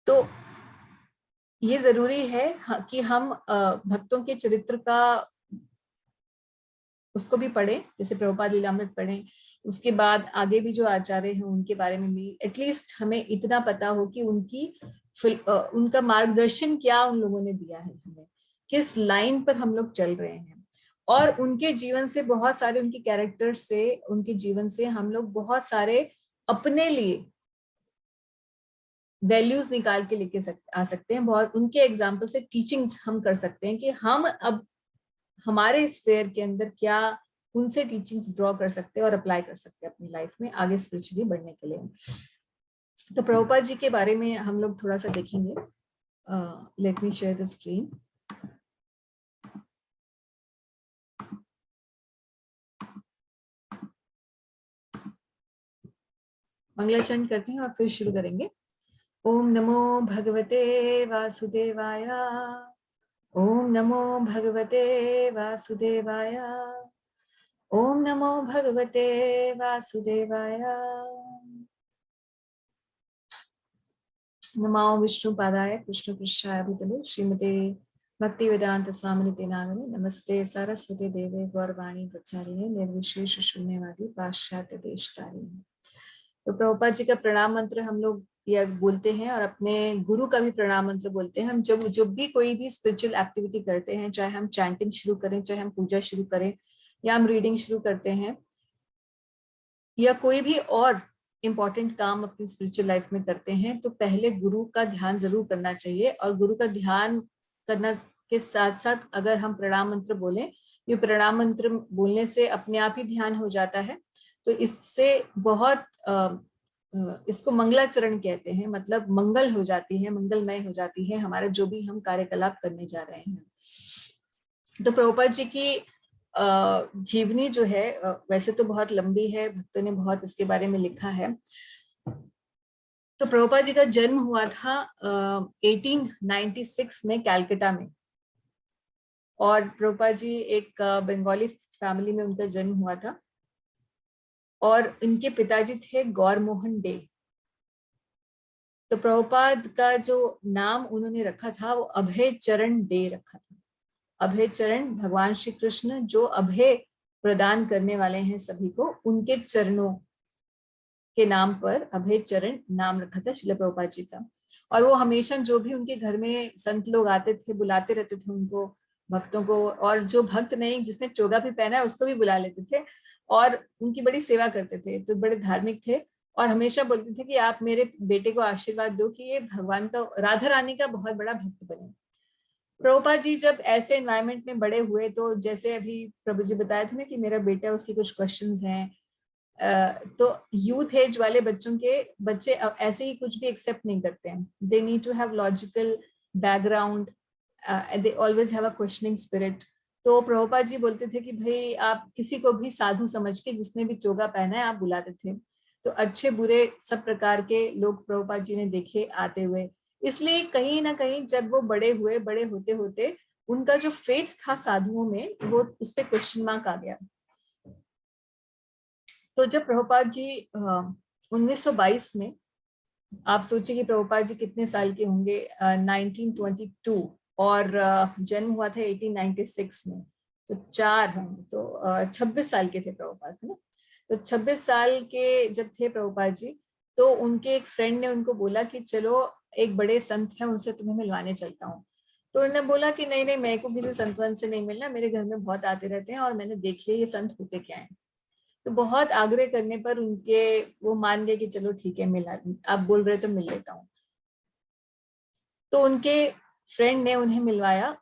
तो ये जरूरी है कि हम भक्तों के चरित्र का उसको भी पढ़ें, जैसे प्रभुपाद लीलामृत पढ़ें, उसके बाद आगे भी जो आचार्य हैं उनके बारे में भी एटलीस्ट हमें इतना पता हो कि उनका मार्गदर्शन क्या उन लोगों ने दिया है, हमें किस लाइन पर हम लोग चल रहे हैं। और उनके जीवन से बहुत सारे, उनके कैरेक्टर से, उनके जीवन से हम लोग बहुत सारे अपने लिए वैल्यूज निकाल के लेके आ सकते हैं। बहुत उनके एग्जाम्पल से टीचिंग्स हम कर सकते हैं कि हम अब हमारे स्फेयर के अंदर क्या उनसे टीचिंग्स ड्रॉ कर सकते हैं और अप्लाई कर सकते हैं अपनी लाइफ में आगे स्पिरिचुअली बढ़ने के लिए। तो प्रभुपाद जी के बारे में हम लोग थोड़ा सा देखेंगे। Let me share the screen. मंगलाचरण करते हैं और फिर शुरू करेंगे। ओम नमो भगवते वासुदेवाय। ओम नमो भगवते वासुदेवाय। ओम नमो भगवते वासुदेवाय। नमो विष्णु पादाय कृष्ण पृष्ठाय भूतले श्रीमते भक्ति वेदांत स्वामिनिते नामिने नमस्ते सरस्वती देवे गौरवाणी प्रचारिणे निर्विशेष शून्यवादी पाश्चात्य देशतारिणे। तो प्रभुपाद जी का प्रणाम मंत्र हम लोग यह बोलते हैं और अपने गुरु का भी प्रणाम मंत्र बोलते हैं। हम जब भी कोई भी स्पिरिचुअल एक्टिविटी करते हैं, चाहे हम चैंटिंग शुरू करें, चाहे हम पूजा शुरू करें, या हम रीडिंग शुरू करते हैं, या कोई भी और इम्पोर्टेंट काम अपनी स्पिरिचुअल लाइफ में करते हैं, तो पहले गुरु का ध्यान जरूर करना चाहिए। और गुरु का ध्यान करना के साथ साथ अगर हम प्रणाम मंत्र बोलें, ये प्रणाम मंत्र बोलने से अपने आप ही ध्यान हो जाता है। तो इससे बहुत इसको मंगलाचरण कहते हैं, मतलब मंगल हो जाती है, मंगलमय हो जाती है हमारा जो भी हम कार्यकलाप करने जा रहे हैं। तो प्रभुपाद जी की जीवनी जो है वैसे तो बहुत लंबी है, भक्तों ने बहुत इसके बारे में लिखा है। तो प्रभुपाद जी का जन्म हुआ था 1896 में कैलकाटा में। और प्रभुपाद जी एक बंगाली फैमिली में उनका जन्म हुआ था। और इनके पिताजी थे गौर मोहन डे। तो प्रभुपाद का जो नाम उन्होंने रखा था वो अभय चरण डे रखा था। अभय चरण, भगवान श्री कृष्ण जो अभय प्रदान करने वाले हैं सभी को, उनके चरणों के नाम पर अभय चरण नाम रखा था श्रील प्रभुपाद जी का। और वो हमेशा जो भी उनके घर में संत लोग आते थे, बुलाते रहते थे उनको, भक्तों को, और जो भक्त नहीं जिसने चोगा भी पहना है उसको भी बुला लेते थे और उनकी बड़ी सेवा करते थे। तो बड़े धार्मिक थे और हमेशा बोलते थे कि आप मेरे बेटे को आशीर्वाद दो कि ये भगवान का, राधा रानी का बहुत बड़ा भक्त बने। प्रभुपाद जी जब ऐसे एनवायरनमेंट में बड़े हुए, तो जैसे अभी प्रभु जी बताए थे ना कि मेरा बेटा, उसकी कुछ क्वेश्चंस हैं, तो यूथ एज वाले बच्चे अब ऐसे ही कुछ भी एक्सेप्ट नहीं करते हैं। They need to have logical background, they always have a questioning spirit. तो प्रभुपाद जी बोलते थे कि भाई आप किसी को भी साधु समझ के, जिसने भी चोगा पहना है, आप बुलाते थे। तो अच्छे बुरे सब प्रकार के लोग प्रभुपाद जी ने देखे आते हुए। इसलिए कहीं ना कहीं जब वो बड़े हुए, बड़े होते होते उनका जो फेथ था साधुओं में, वो उस पर क्वेश्चन मार्क आ गया। तो जब प्रभुपाद जी 1922 में, आप सोचिए कि प्रभुपाद जी कितने साल के होंगे, 1922, और जन्म हुआ था 1896 में, तो 4 हैं, तो 26 साल के थे प्रभुपाद, है ना। तो 26 साल के जब थे प्रभुपाद जी, तो उनके एक फ्रेंड ने उनको बोला कि चलो एक बड़े संत हैं, उनसे तुम्हें मिलवाने चलता हूँ। तो उन्होंने बोला कि नहीं नहीं, मेरे को किसी संत वंत से नहीं मिलना, मेरे घर में बहुत आते रहते हैं और मैंने देख लिया ये संत होते क्या है। तो बहुत आग्रह करने पर उनके, वो मान गए कि चलो ठीक है, मिला, आप बोल रहे तो मिल लेता हूँ। तो उनके फ्रेंड ने उन्हें मिलवाया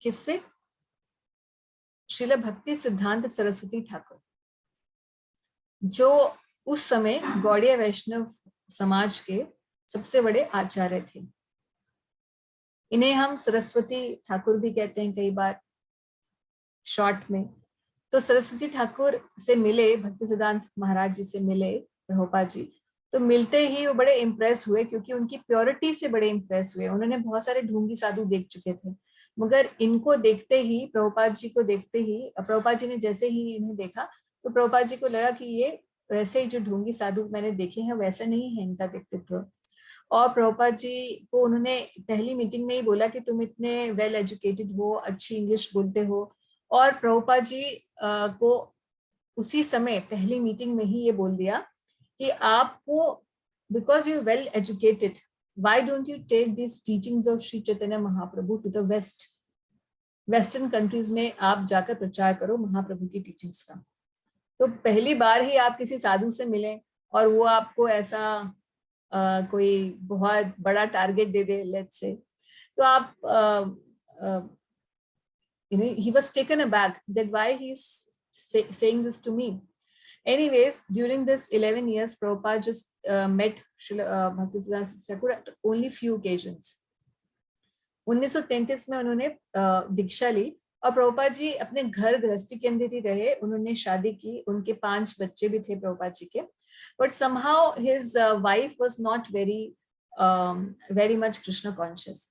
किससे? श्रील भक्ति सिद्धांत सरस्वती ठाकुर, जो उस समय गौड़ीय वैष्णव समाज के सबसे बड़े आचार्य थे। इन्हें हम सरस्वती ठाकुर भी कहते हैं कई बार शॉर्ट में। तो सरस्वती ठाकुर से मिले, भक्ति सिद्धांत महाराज जी से मिले प्रभुपाद जी। तो मिलते ही वो बड़े इम्प्रेस हुए, क्योंकि उनकी प्योरिटी से बड़े इम्प्रेस हुए। उन्होंने बहुत सारे ढोंगी साधु देख चुके थे, मगर इनको देखते ही, प्रभुपाद जी को देखते ही, प्रभुपाद जी ने जैसे ही इन्हें देखा, तो प्रभुपाद जी को लगा कि ये वैसे ही जो ढोंगी साधु मैंने देखे हैं वैसा नहीं है इनका व्यक्तित्व। और प्रभुपाद जी को उन्होंने पहली मीटिंग में ही बोला कि तुम इतने वेल एजुकेटेड हो, अच्छी इंग्लिश बोलते हो। और प्रभुपाद जी को उसी समय पहली मीटिंग में ही ये बोल दिया कि आपको, because you well educated, why don't you take these teachings of Sri Chaitanya Mahaprabhu to the West? Western countries में आप जाकर प्रचार करो महाप्रभु की टीचिंग्स का। तो पहली बार ही आप किसी साधु से मिलें और वो आपको ऐसा कोई बहुत बड़ा target they they, let's say, तो आप he was taken aback that why he's saying this to me. Anyways, during this 11 years, Prabhupada just met Bhaktisiddhanta Thakur at only few occasions. 1933 में उन्होंने दीक्षा ली और प्रभुपाद जी अपने घर गृहस्थी के अंदर ही रहे। उन्होंने शादी की, उनके 5 बच्चे भी थे प्रभुपाद जी के, but somehow his wife was not very much Krishna conscious.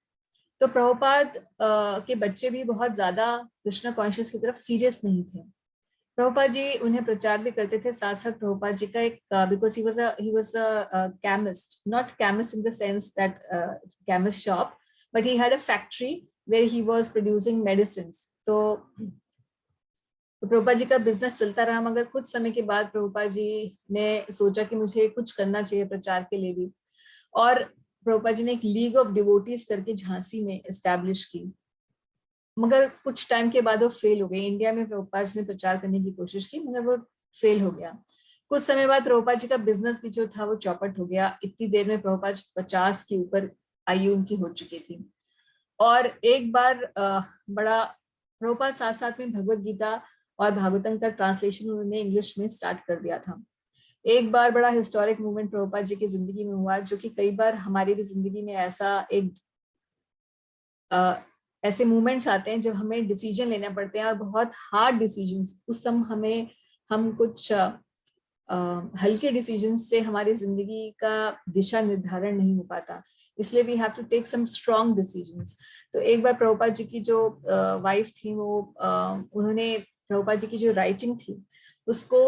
तो प्रभुपाद के बच्चे भी बहुत ज्यादा कृष्ण कॉन्शियस की तरफ सीरियस नहीं थे। प्रभुपाद जी उन्हें प्रचार भी करते थे, साथ साथ प्रभुपाद जी का एक, because he was a chemist, not chemist in the sense that chemist shop, but he had a factory where he was producing medicines. तो प्रभुपाद जी का बिजनेस चलता रहा, मगर कुछ समय के बाद प्रभुपाद जी ने सोचा कि मुझे कुछ करना चाहिए प्रचार के लिए भी, और प्रभुपाद जी ने एक लीग ऑफ डिवोटीज करके झांसी में एस्टैब्लिश की। मगर कुछ टाइम के बाद वो फेल हो गई। इंडिया में प्रभुपाद जी ने प्रचार करने की कोशिश की मगर वो फेल हो गया। कुछ समय बाद प्रभुपाद जी का बिजनेस भी जो था वो चौपट हो गया। इतनी देर में प्रभुपाद 50 के ऊपर आयु उनकी हो चुकी थी। और एक बार बड़ा प्रभुपाद साथ साथ में भगवत गीता और भागवतम का ट्रांसलेशन उन्होंने इंग्लिश में स्टार्ट कर दिया था। एक बार बड़ा हिस्टोरिक मूवमेंट प्रभुपाद जी की जिंदगी में हुआ, जो कि कई बार हमारी भी जिंदगी में ऐसे मूवमेंट्स आते हैं जब हमें डिसीजन लेना पड़ते हैं और बहुत हार्ड डिसीजंस। उस समय हम कुछ हल्के डिसीजन से हमारी जिंदगी का दिशा निर्धारण नहीं हो पाता, इसलिए we have to take some strong decisions. तो एक बार प्रभुपाद जी की जो वाइफ थी वो उन्होंने प्रभुपाद जी की जो राइटिंग थी उसको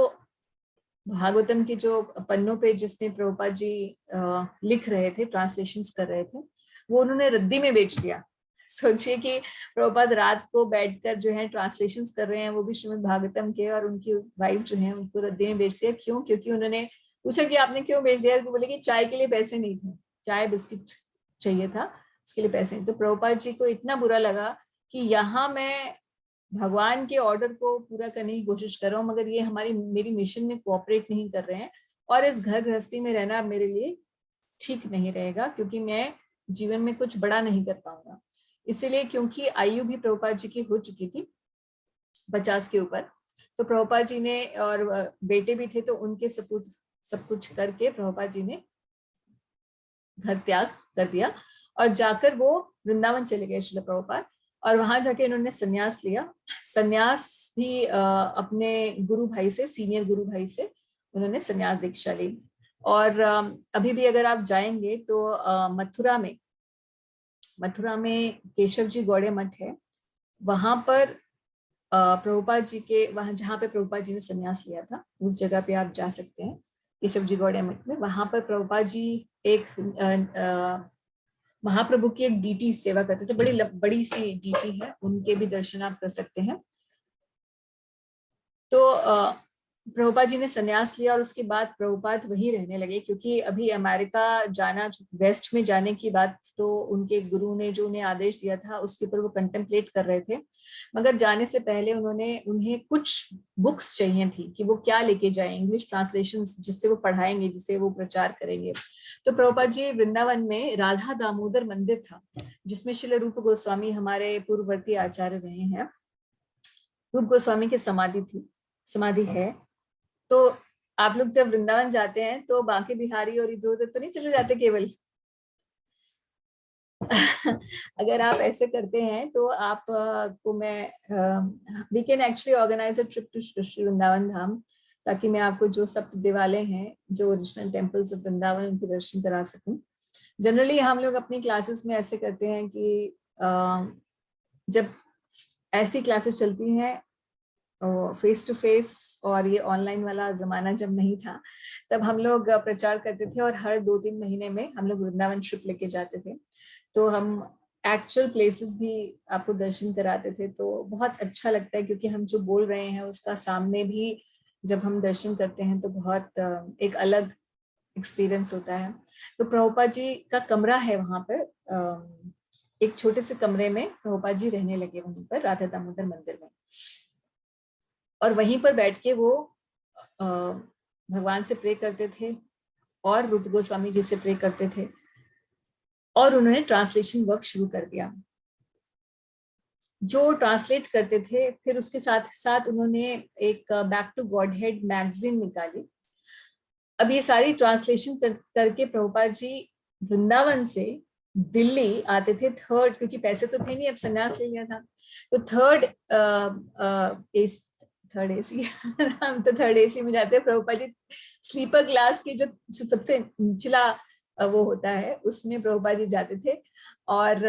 भागवतम के जो पन्नों पे जिसमें प्रभुपाद जी लिख रहे थे, ट्रांसलेशंस कर रहे थे, वो उन्होंने रद्दी में बेच दिया। सोचिए कि प्रभुपाद रात को बैठकर जो है ट्रांसलेशंस कर रहे हैं, वो भी श्रीमद् भागवतम के, और उनकी वाइफ जो है उनको रद्दी में बेच दिया। क्यों? क्योंकि उन्होंने पूछा कि आपने क्यों बेच दिया, तो बोले कि चाय के लिए पैसे नहीं थे, चाय बिस्किट चाहिए था, उसके लिए पैसे नहीं। तो प्रभुपाद जी को इतना बुरा लगा कि यहाँ मैं भगवान के ऑर्डर को पूरा करने की कोशिश कर रहा हूँ मगर ये मेरी मिशन में कोऑपरेट नहीं कर रहे हैं, और इस घर गृहस्थी में रहना मेरे लिए ठीक नहीं रहेगा, क्योंकि मैं जीवन में कुछ बड़ा नहीं कर पाऊंगा। इसीलिए, क्योंकि आयु भी प्रभुपाद जी की हो चुकी थी 50 के ऊपर, तो प्रभुपाद जी ने, और बेटे भी थे, तो उनके सपूत सब कुछ करके प्रभुपाद जी ने घर त्याग कर दिया और जाकर वो वृंदावन चले गए श्रील प्रभुपाद, और वहां जाके इन्होंने संन्यास लिया। संन्यास भी अपने गुरु भाई से, सीनियर गुरु भाई से उन्होंने संन्यास दीक्षा ली। और अभी भी अगर आप जाएंगे तो मथुरा में केशव जी गौड़े मठ है, वहां पर प्रभुपाद जी के, वहां जहाँ पे प्रभुपाद जी ने संन्यास लिया था उस जगह पे आप जा सकते हैं, केशव जी गौड़े मठ में। वहां पर प्रभुपाद जी एक महाप्रभु की एक डीटी सेवा करते थे, बड़ी सी डीटी है, उनके भी दर्शन आप कर सकते हैं। तो प्रभुपाद जी ने संन्यास लिया और उसके बाद प्रभुपाद वहीं रहने लगे, क्योंकि अभी अमेरिका जाना, वेस्ट में जाने की बात तो उनके गुरु ने जो उन्हें आदेश दिया था उसके ऊपर वो कंटेम्पलेट कर रहे थे, मगर जाने से पहले उन्हें कुछ बुक्स चाहिए थी कि वो क्या लेके जाए, इंग्लिश ट्रांसलेशंस जिससे वो पढ़ाएंगे, जिससे वो प्रचार करेंगे। तो प्रभुपाद जी वृंदावन में राधा दामोदर मंदिर था, जिसमें श्रील रूप गोस्वामी हमारे पूर्ववर्ती आचार्य रहे हैं, रूप गोस्वामी की समाधि है। तो आप लोग जब वृंदावन जाते हैं तो बांके बिहारी और इधर उधर तो नहीं चले जाते केवल। अगर आप ऐसे करते हैं तो आप को मैं we can actually organise a trip to Shri Vrindavan Dham, ताकि मैं आपको जो सप्त देवालय हैं, जो ओरिजिनल टेम्पल्स ऑफ वृंदावन, उनके दर्शन करा सकूं। जनरली हम लोग अपनी क्लासेस में ऐसे करते हैं कि जब ऐसी क्लासेस चलती हैं फेस टू फेस और ये ऑनलाइन वाला जमाना जब नहीं था, तब हम लोग प्रचार करते थे और हर 2-3 महीने में हम लोग वृंदावन ट्रिप लेके जाते थे। तो हम एक्चुअल प्लेसेस भी आपको दर्शन कराते थे, तो बहुत अच्छा लगता है क्योंकि हम जो बोल रहे हैं उसका सामने भी जब हम दर्शन करते हैं तो बहुत एक अलग एक्सपीरियंस होता है। तो प्रभुपाद जी का कमरा है वहां पर, एक छोटे से कमरे में प्रभुपाद जी रहने लगे वहीं पर राधा दामोदर मंदिर में, और वहीं पर बैठ के वो भगवान से प्रे करते थे और रूप गोस्वामी जी से प्रे करते थे, और उन्होंने ट्रांसलेशन वर्क शुरू कर दिया। जो ट्रांसलेट करते थे, फिर उसके साथ साथ उन्होंने एक Back to Godhead magazine निकाली। अब ये सारी ट्रांसलेशन करके प्रभुपाद जी वृंदावन से दिल्ली आते थे थर्ड, क्योंकि पैसे तो थे नहीं, अब संन्यास ले लिया था, तो थर्ड एसी हम तो थर्ड एसी में जाते हैं, प्रभुपाद जी स्लीपर क्लास की जो सबसे निचला वो होता है उसमें प्रभुपाद जी जाते थे, और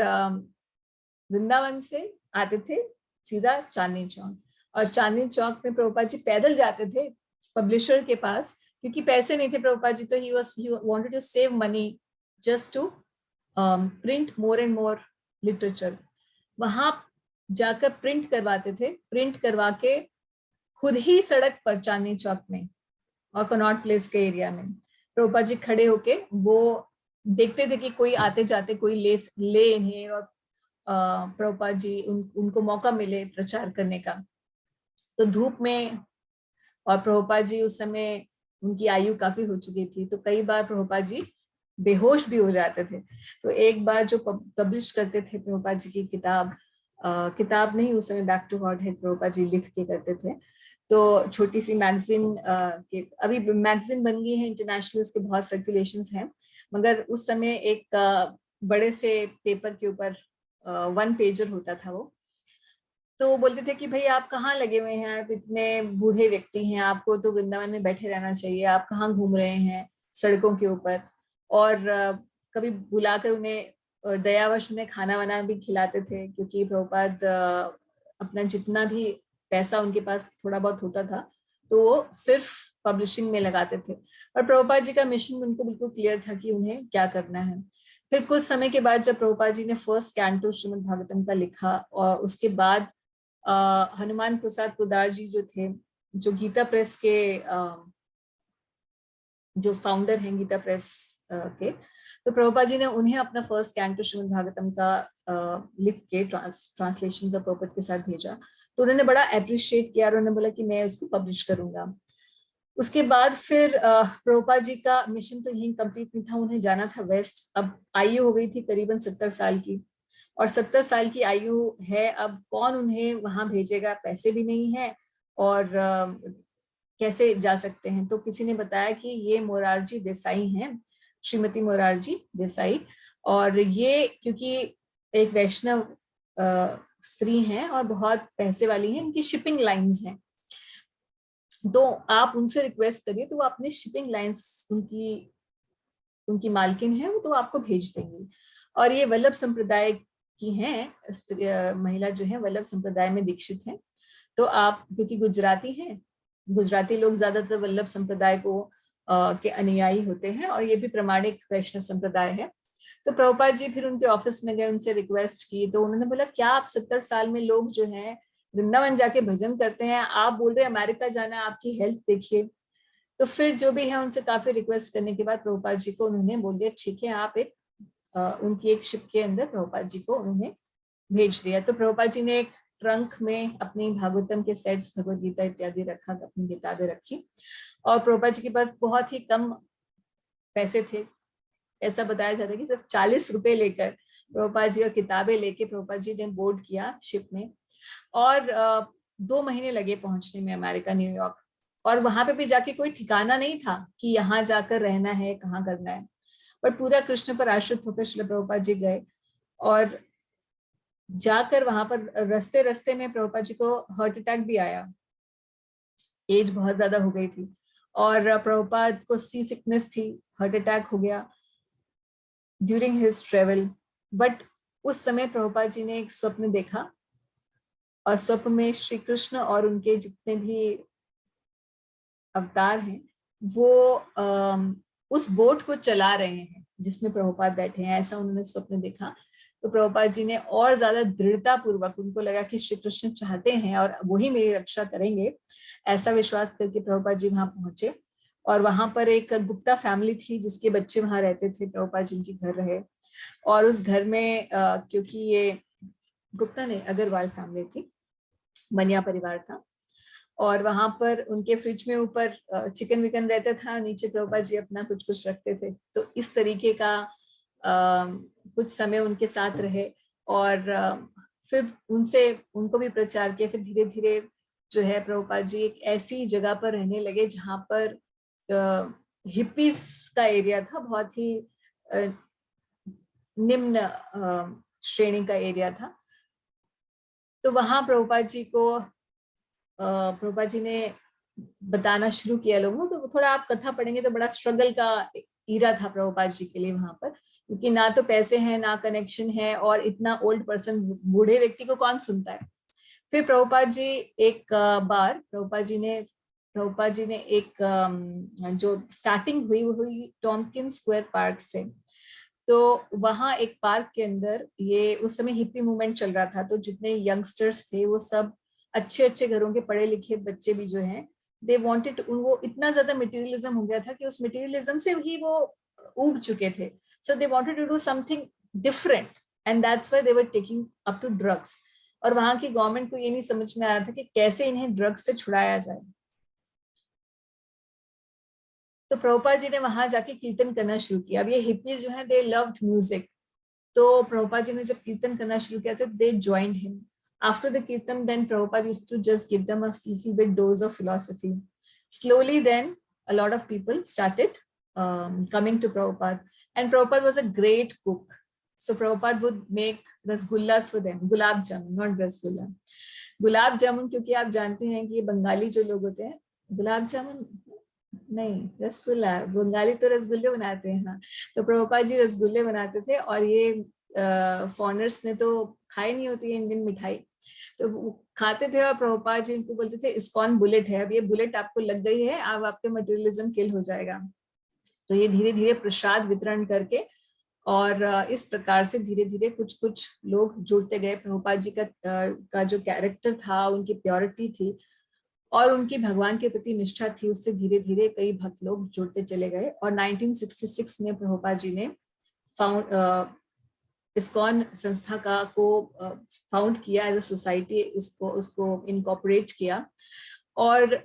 वृंदावन से आते थे सीधा चांदनी चौक, और चांदनी चौक में प्रभुपाद जी पैदल जाते थे पब्लिशर के पास, क्योंकि पैसे नहीं थे प्रभुपाद जी, तो he wanted to save money just to print more and more literature. वहां जाकर प्रिंट करवाते थे, प्रिंट करवा के खुद ही सड़क पर चांदनी चौक में और कनॉट प्लेस के एरिया में प्रभुपाद जी खड़े होके वो देखते थे कि कोई आते जाते कोई ले इन्हें, और प्रभुपाद जी उनको मौका मिले प्रचार करने का। तो धूप में, और प्रभुपाद जी उस समय उनकी आयु काफी हो चुकी थी, तो कई बार प्रभुपाद जी बेहोश भी हो जाते थे। तो एक बार जो पब्लिश करते थे प्रभुपाद जी की किताब, किताब नहीं, उस समय back to Godhead Prabhupada ji लिख के करते थे, तो छोटी सी मैगजीन के, अभी मैगजीन बन गई है इंटरनेशनल, उसके बहुत सर्कुलेशंस हैं, मगर उस समय एक बड़े से पेपर के ऊपर 1 पेजर होता था वो। तो वो बोलते थे कि भाई आप कहाँ लगे हुए हैं, आप इतने बूढ़े व्यक्ति हैं, आपको तो वृंदावन में बैठे रहना चाहिए, आप कहाँ घूम रहे हैं सड़कों के ऊपर। और कभी बुलाकर उन्हें दयावश उन्हें खाना वाना भी खिलाते थे, क्योंकि प्रभुपाद अपना जितना भी पैसा उनके पास थोड़ा बहुत होता था तो वो सिर्फ पब्लिशिंग में लगाते थे, और प्रभुपाद जी का मिशन उनको बिल्कुल क्लियर था कि उन्हें क्या करना है। फिर कुछ समय के बाद जब प्रभुपाद जी ने फर्स्ट कैंटो श्रीमद् भागवतम का लिखा, और उसके बाद हनुमान प्रसाद पोदार जी जो थे, जो गीता प्रेस के जो फाउंडर हैं गीता प्रेस के, तो प्रभुपाद जी ने उन्हें अपना फर्स्ट कैंटो श्रीमद् भागवतम का लिख के ट्रांसलेशन ऑफ पर्पट के साथ भेजा, तो उन्होंने बड़ा अप्रिशिएट किया और उन्होंने बोला कि मैं उसको पब्लिश करूंगा। उसके बाद फिर प्रभुपाद जी का मिशन तो यही कंप्लीट नहीं था, उन्हें जाना था वेस्ट। अब आयु हो गई थी करीबन 70 साल की, और 70 साल की आयु है, अब कौन उन्हें वहां भेजेगा, पैसे भी नहीं है, और कैसे जा सकते हैं। तो किसी ने बताया कि ये मोरारजी देसाई हैं, श्रीमती मोरारजी देसाई, और ये क्योंकि एक वैष्णव स्त्री हैं और बहुत पैसे वाली हैं, इनकी शिपिंग लाइंस हैं, तो आप उनसे रिक्वेस्ट करिए तो वो अपने शिपिंग लाइंस, उनकी उनकी मालकिन है वो, तो आपको भेज देंगी। और ये वल्लभ संप्रदाय की हैं, महिला जो है वल्लभ संप्रदाय में दीक्षित है। तो आप क्योंकि गुजराती हैं, गुजराती लोग ज्यादातर वल्लभ संप्रदाय को के अनुयायी होते हैं, और ये भी प्रामाणिक वैष्णव संप्रदाय है। तो प्रभुपाद जी फिर उनके ऑफिस में गए, उनसे रिक्वेस्ट की, तो उन्होंने बोला क्या आप 70 साल में लोग जो हैं वृंदावन जाके भजन करते हैं, आप बोल रहे हैं अमेरिका जाना, आपकी हेल्थ देखिए। तो फिर जो भी है उनसे काफी रिक्वेस्ट करने के बाद प्रभुपाद जी को उन्होंने बोल दिया ठीक है, आप एक उनकी एक शिप के अंदर प्रभुपाद जी को उन्होंने भेज दिया। तो प्रभुपाद जी ने एक ट्रंक में अपनी भागवतम के सेट्स, भगवद गीता इत्यादि रखा, अपनी किताबें रखी, और प्रभुपाद जी के पास बहुत ही कम पैसे थे, ऐसा बताया जाता है कि सिर्फ 40 रुपए लेकर प्रभुपाद जी और किताबें लेके प्रभुपाद जी ने बोर्ड किया शिप में, और 2 महीने लगे पहुंचने में अमेरिका, न्यूयॉर्क। और वहां पे भी जाके कोई ठिकाना नहीं था कि यहाँ जाकर रहना है, कहाँ करना है, पर पूरा कृष्ण पर आश्रित होकर श्रील प्रभुपाद जी गए। और जाकर वहां पर रास्ते रास्ते में प्रभुपाद जी को हार्ट अटैक भी आया, एज बहुत ज्यादा हो गई थी, और प्रभुपाद को सी सिकनेस थी, हार्ट अटैक हो गया ड्यूरिंग हिज ट्रेवल। बट उस समय प्रभुपाद जी ने एक स्वप्न देखा, और स्वप्न में श्री कृष्ण और उनके जितने भी अवतार हैं वो उस बोट को चला रहे हैं जिसमें प्रभुपाद बैठे हैं, ऐसा उन्होंने स्वप्न देखा। तो प्रभुपाद जी ने और ज्यादा दृढ़ता पूर्वक, उनको लगा कि श्री कृष्ण चाहते हैं और वही मेरी रक्षा करेंगे, ऐसा विश्वास करके प्रभुपाद जी वहां पहुंचे। और वहां पर एक गुप्ता फैमिली थी जिसके बच्चे वहां रहते थे, प्रभुपाद जी उनके घर रहे। और उस घर में क्योंकि ये गुप्ता नहीं, अग्रवाल फैमिली थी, बनिया परिवार था, और वहां पर उनके फ्रिज में ऊपर चिकन विकन रहता था, नीचे प्रभुपाद जी अपना कुछ कुछ रखते थे। तो इस तरीके का कुछ समय उनके साथ रहे। और फिर उनसे उनको भी प्रचार किया। फिर धीरे धीरे जो है प्रभुपाद जी एक ऐसी जगह पर रहने लगे जहाँ पर हिप्पीज का एरिया था, बहुत ही निम्न श्रेणी का एरिया था। तो वहां प्रभुपाद जी ने बताना शुरू किया लोगों को। तो थोड़ा आप कथा पढ़ेंगे तो बड़ा स्ट्रगल का ईरा था प्रभुपाद जी के लिए वहां पर, क्योंकि ना तो पैसे हैं ना कनेक्शन है, और इतना ओल्ड पर्सन, बूढ़े व्यक्ति को कौन सुनता है। फिर प्रभुपाद जी एक बार प्रभुपाद जी ने एक जो स्टार्टिंग हुई वो हुई टॉम्किन स्क्वायर पार्क से। तो वहां एक पार्क के अंदर, ये उस समय हिप्पी मूवमेंट चल रहा था, तो जितने यंगस्टर्स थे वो सब अच्छे अच्छे घरों के पढ़े लिखे बच्चे भी जो हैं, दे वांटेड, वो इतना ज्यादा मटेरियलिज्म हो गया था कि उस मटेरियलिज्म से ही वो उब चुके थे। So they wanted to do something different, and that's why they were taking up to drugs. और वहां की गवर्नमेंट को ये नहीं समझ में आ रहा था कि कैसे इन्हें ड्रग्स से छुड़ाया जाए। तो प्रभुपाद जी ने वहां जाके कीर्तन करना शुरू किया। अब ये हिप्पीज जो है दे लव्ड म्यूजिक, तो प्रभुपाद जी ने जब कीर्तन करना शुरू किया तो they joined him. After the kirtan, then Prabhupada used to just give them a little bit dose of philosophy. Slowly then a lot of people started coming to Prabhupada, and Prabhupada was a great cook. So Prabhupada would make rasgullas for them, gulab jamun, not rasgulla, gulab jamun. क्योंकि आप जानते हैं कि ये बंगाली जो लोग होते हैं, गुलाब जामुन नहीं, रसगुल्ला, बंगाली तो रसगुल्ले बनाते हैं। हाँ, तो प्रभुपाद जी रसगुल्ले बनाते थे, और ये फॉरेनर्स ने तो खाई नहीं होती है इंडियन मिठाई, तो वो खाते थे। और प्रभुपाद जी इनको बोलते थे इस्कॉन बुलेट है, अब ये बुलेट आपको लग गई है, अब आपके मटेरियलिज्म किल हो जाएगा। तो ये धीरे धीरे प्रसाद वितरण करके, और इस प्रकार से धीरे धीरे कुछ कुछ लोग जुड़ते गए। प्रभुपाद जी का जो कैरेक्टर था, उनकी प्योरिटी थी और उनकी भगवान के प्रति निष्ठा थी, उससे धीरे धीरे कई भक्त लोग जुड़ते चले गए। और 1966 में प्रभुपाद जी ने इस्कॉन संस्था को फाउंड किया एज अ सोसाइटी, उसको इनकॉर्पोरेट किया। और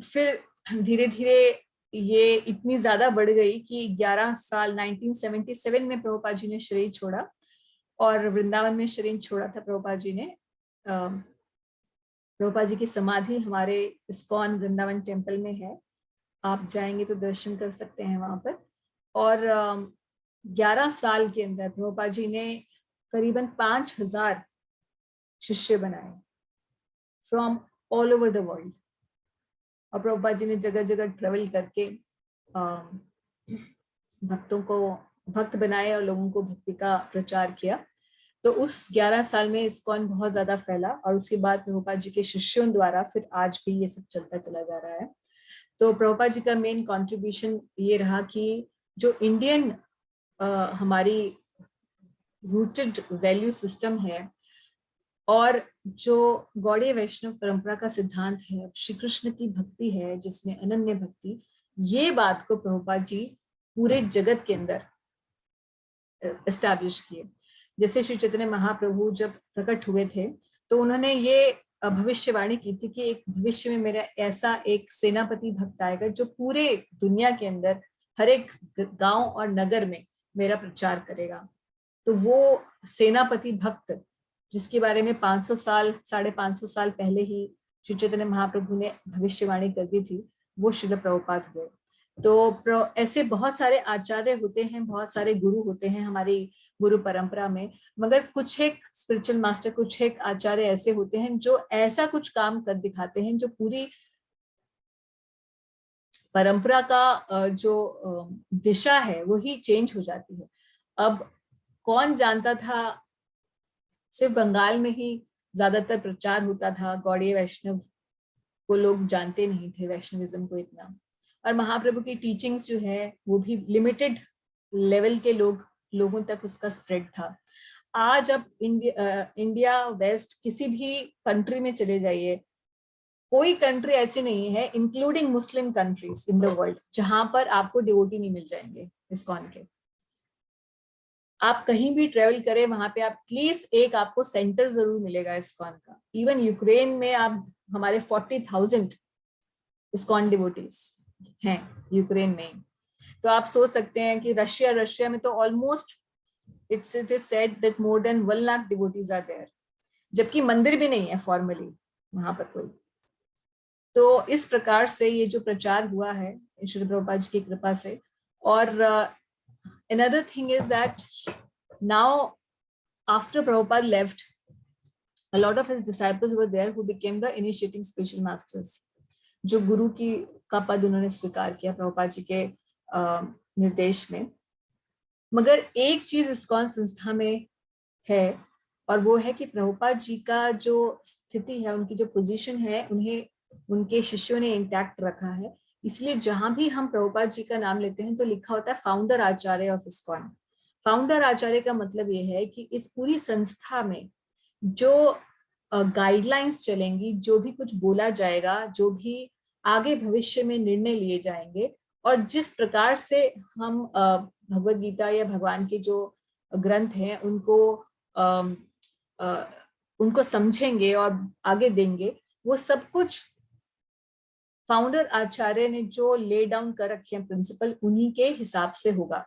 फिर धीरे धीरे ये इतनी ज्यादा बढ़ गई कि 11 साल 1977 में प्रभुपाद जी ने शरीर छोड़ा, और वृंदावन में शरीर छोड़ा था प्रभुपाद जी ने। प्रभुपाद जी की समाधि हमारे इस्कॉन वृंदावन टेम्पल में है, आप जाएंगे तो दर्शन कर सकते हैं वहां पर। और 11 साल के अंदर प्रभुपाद जी ने करीबन 5000 शिष्य बनाए from all over the world. और प्रभुपाद जी ने जगह जगह ट्रेवल करके भक्तों को भक्त बनाए और लोगों को भक्ति का प्रचार किया। तो उस 11 साल में इस्कॉन बहुत ज्यादा फैला, और उसके बाद प्रभुपाद जी के शिष्यों द्वारा फिर आज भी ये सब चलता चला जा रहा है। तो प्रभुपाद जी का मेन कंट्रीब्यूशन ये रहा कि जो इंडियन हमारी रूटेड वैल्यू सिस्टम है, और जो गौड़ीय वैष्णव परंपरा का सिद्धांत है, श्री कृष्ण की भक्ति है जिसमें अनन्य भक्ति, ये बात को प्रभुपाद जी पूरे जगत के अंदर एस्टैब्लिश किए। जैसे श्री चैतन्य महाप्रभु जब प्रकट हुए थे तो उन्होंने ये भविष्यवाणी की थी कि एक भविष्य में मेरा ऐसा एक सेनापति भक्त आएगा जो पूरे दुनिया के अंदर हर एक गांव और नगर में मेरा प्रचार करेगा। तो वो सेनापति भक्त जिसके बारे में 500 साल 550 साल पहले ही श्री चैतन्य महाप्रभु ने भविष्यवाणी कर दी थी, वो श्रील प्रभुपाद हुए। तो ऐसे बहुत सारे आचार्य होते हैं, बहुत सारे गुरु होते हैं हमारी गुरु परंपरा में, मगर कुछ एक स्पिरिचुअल मास्टर, कुछ एक आचार्य ऐसे होते हैं जो ऐसा कुछ काम कर दिखाते हैं जो पूरी परंपरा का जो दिशा है वो ही चेंज हो जाती है। अब कौन जानता था सिर्फ बंगाल में ही ज्यादातर प्रचार होता था, गौड़ीय वैष्णव को लोग जानते नहीं थे, वैष्णविज्म को इतना। और महाप्रभु की टीचिंग्स जो है वो भी लिमिटेड लेवल के लोगों तक उसका स्प्रेड था। आज अब इंडिया वेस्ट किसी भी कंट्री में चले जाइए, कोई कंट्री ऐसी नहीं है including Muslim countries in the world जहां पर आपको डिवोटी नहीं मिल जाएंगे इस्कॉन के। आप कहीं भी ट्रेवल करें वहां पे आप एटलीस्ट एक आपको सेंटर जरूर मिलेगा इस्कॉन का। इवन यूक्रेन में आप हमारे 40,000 इस्कॉन डिवोटीज हैं यूक्रेन में। तो आप सोच सकते हैं कि रशिया में तो almost it is said that more than 1 lakh devotees are there, जबकि मंदिर भी नहीं है फॉर्मली वहां पर कोई। तो इस प्रकार से ये जो प्रचार हुआ है श्री प्रभुपाद जी की कृपा से। और another thing is that now after Prabhupada left, a lot of his disciples were there who became the initiating spiritual masters, जो गुरु का पद उन्होंने स्वीकार किया प्रभुपाद जी के निर्देश में। मगर एक चीज इस्कॉन संस्था में है और वो है कि प्रभुपाद जी का जो स्थिति है, उनकी जो पोजीशन है, उन्हें उनके शिष्यों ने इंटैक्ट रखा है। इसलिए जहां भी हम प्रभुपाद जी का नाम लेते हैं तो लिखा होता है founder acharya of ISKCON. Founder acharya का मतलब ये है कि इस पूरी संस्था में जो गाइडलाइंस चलेंगी, जो भी कुछ बोला जाएगा, जो भी आगे भविष्य में निर्णय लिए जाएंगे, और जिस प्रकार से हम भगवद गीता या भगवान के जो ग्रंथ हैं उनको समझेंगे और आगे देंगे, वो सब कुछ फाउंडर आचार्य ने जो ले डाउन कर रखे हैं प्रिंसिपल, उन्हीं के हिसाब से होगा।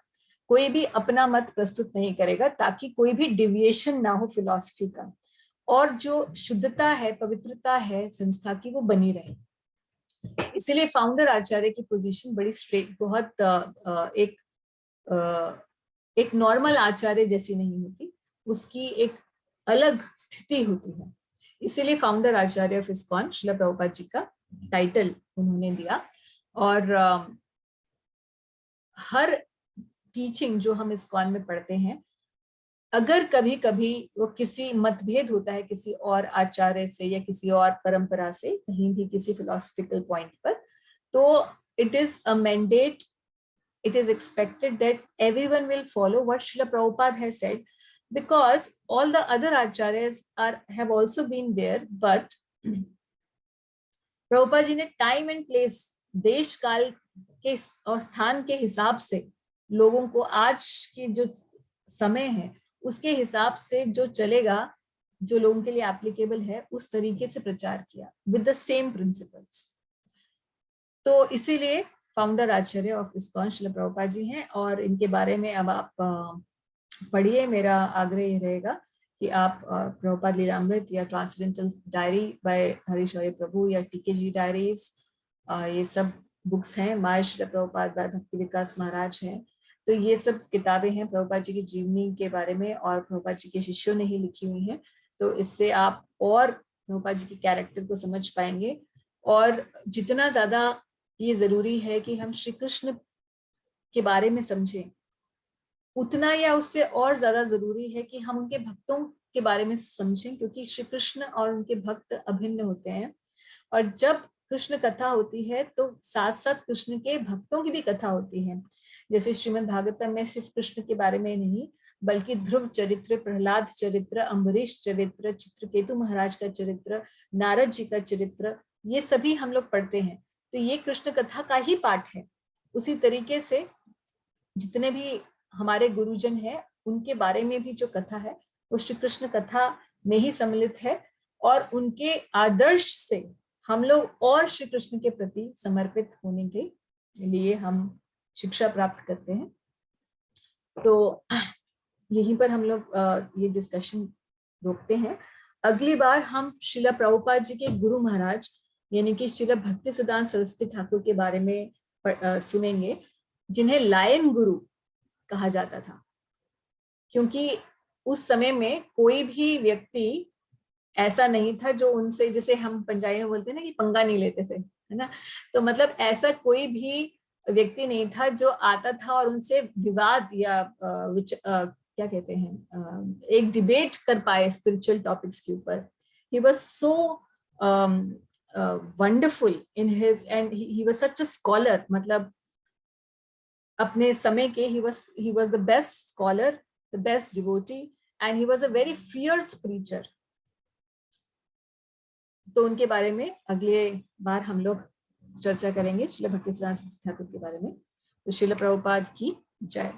कोई भी अपना मत प्रस्तुत नहीं करेगा ताकि कोई भी डिविएशन ना हो फिलॉसफी का, और जो शुद्धता है, पवित्रता है संस्था की, वो बनी रहे। इसीलिए फाउंडर आचार्य की पोजीशन बड़ी स्ट्रेट, बहुत एक नॉर्मल आचार्य जैसी नहीं होती, उसकी एक अलग स्थिति होती है। इसीलिए founder acharya of ISKCON Srila Prabhupada ji का टाइटल उन्होंने दिया। और हर टीचिंग जो हम इस्कॉन में पढ़ते हैं, अगर कभी कभी वो किसी मतभेद होता है किसी और आचार्य से या किसी और परंपरा से, कहीं भी किसी फिलोसफिकल पॉइंट पर, तो it is a mandate, it is expected that everyone will follow what Srila Prabhupada has said, because all the other acharyas have also been there, but Prabhupada जी ने टाइम एंड प्लेस, देश काल के और स्थान के हिसाब से लोगों को आज के जो समय है उसके हिसाब से जो चलेगा, जो लोगों के लिए एप्लीकेबल है, उस तरीके से प्रचार किया विद द सेम प्रिंसिपल्स। तो इसीलिए founder acharya of ISKCON Srila Prabhupada ji हैं। और इनके बारे में अब आप पढ़िए। मेरा आग्रह ये रहेगा कि आप प्रभुपाद लीलामृत या ट्रांसडेंटल डायरी बाय हरीशौर्य प्रभु या टीके जी डायरीज, ये सब बुक्स हैं। माय श्रील प्रभुपाद बाय भक्ति विकास महाराज हैं। तो ये सब किताबें हैं प्रभुपाद जी की जीवनी के बारे में, और प्रभुपाद जी के शिष्यों ने ही लिखी हुई हैं। तो इससे आप और प्रभुपाद जी के कैरेक्टर को समझ पाएंगे। और जितना ज्यादा ये जरूरी है कि हम श्री कृष्ण के बारे में समझें, उतना या उससे और ज्यादा जरूरी है कि हम उनके भक्तों के बारे में समझें, क्योंकि श्री कृष्ण और उनके भक्त अभिन्न होते हैं। और जब कृष्ण कथा होती है तो साथ साथ कृष्ण के भक्तों की भी कथा होती है। जैसे श्रीमद् भागवतम में सिर्फ कृष्ण के बारे में नहीं, बल्कि ध्रुव चरित्र, प्रहलाद चरित्र, अम्बरीश चरित्र, चित्रकेतु महाराज का चरित्र, नारद जी का चरित्र, ये सभी हम लोग पढ़ते हैं। तो ये कृष्ण कथा का ही पाठ है। उसी तरीके से जितने भी हमारे गुरुजन हैं, उनके बारे में भी जो कथा है वो श्री कृष्ण कथा में ही सम्मिलित है। और उनके आदर्श से हम लोग और श्री कृष्ण के प्रति समर्पित होने के लिए हम शिक्षा प्राप्त करते हैं। तो यहीं पर हम लोग ये डिस्कशन रोकते हैं। अगली बार हम श्रील प्रभुपाद जी के गुरु महाराज यानी कि श्रील भक्ति सिद्धांत सरस्वती ठाकुर के बारे में सुनेंगे, जिन्हें लायन गुरु कहा जाता था, क्योंकि उस समय में कोई भी व्यक्ति ऐसा नहीं था जो उनसे, जैसे हम पंजाबी में बोलते हैं ना कि पंगा नहीं लेते थे, है ना। तो मतलब ऐसा कोई भी व्यक्ति नहीं था जो आता था और उनसे विवाद या क्या कहते हैं, एक डिबेट कर पाए स्पिरिचुअल टॉपिक्स के ऊपर। he was so wonderful in his, and he was such a scholar. मतलब अपने समय के he was the best scholar, the best devotee, and he was a very fierce preacher. तो उनके बारे में अगले बार हम लोग चर्चा करेंगे, श्रील भक्तिसिद्धांत ठाकुर के बारे में। तो श्रील प्रभुपाद की जय।